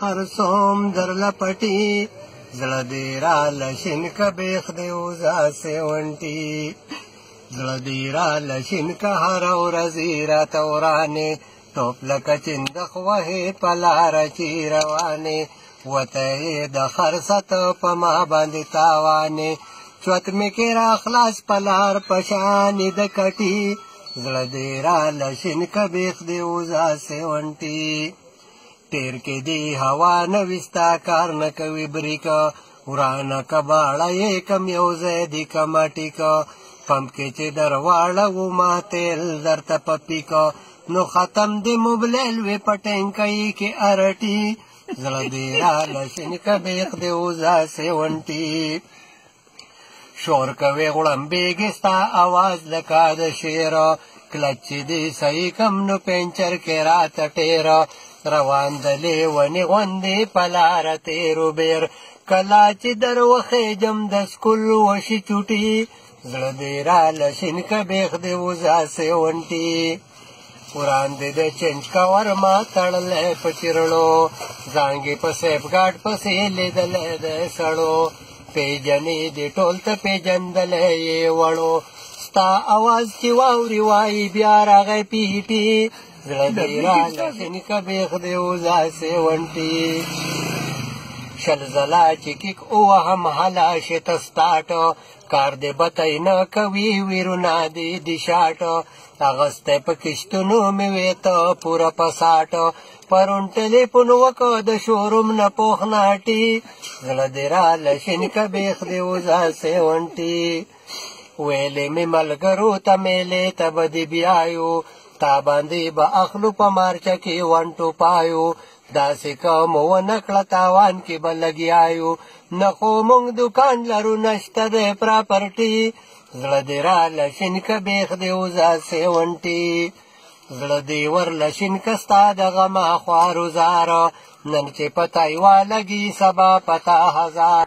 هر څوم درله پټي زړه دې راله شین که بیخ دې وځاسې ونټي زړه دې راله شین که هره ورځې راته ورانې ټوپ لکه چندخ وهې په لاره چې روانې وته یې د خرڅه ته په ما باندې تاوانې چوت مې کې راخلاص په لار په شانې د کټي زړه دې راله شین که بیخ دې وځاسې ونټي تیر کې دی هوا نه وستا کار نه کوي بریکه ورانه که باړه یې کم یو ځای دي که مټي که پمپ کې چې در واړوو ما تیل درته په پیکه نو ختم دی موبلیل وې په ټینکۍ کې ارټي زړه دې راله شین که بیخ دې وځاسې ونټي شور کوي غړمبېږي ستا اواز لکه د شعره کله چې دې صحیح کم نو پنچر کې راته ټېره روان د لیونې غوندې په لاره تېرو بېر کله چې در وخېږم د سکول وشي چوټي زړه دې راله شین که بیخ دې وځاسې ونټي وړاندې د چینج کور ما تړلی په چیرړو زانګې په سیف ګاډ پسې لیدلی د سړو پیژنې دې ټول ته پیژندلی یې وړو ستا اواز چې واوري وایي بیا راغی پیټي زړه دې راله شین که بیخ دې وځاسې ونټي شل ځله چې کیک ووهم هله شته سټاټه کار دې بتی نه کوي ویرونه دې د شاټه اغستی په کښتونو مې وې ته پوره په ساټه پرون ټلیفون وکړه د شوروم نه پوخ ناټي زړه دې راله شین که بیخ دې وځاسې ونټي ویلې مې ملګرو ته میلې ته به دې بیایو تا باندې به اخلو په مارچه کې ونټو پایو داسې که مو ونه کړه تاوان کې به لګیایو نه خو موږ دوکان لرو نشته دی پراپرټي زړه دې راله شین که بیخ دې وځاسې ونټي زړه دې ورله شین که ستا د غمه خوارو زاره نن چې په تا یوه لګي سبا په تا هزار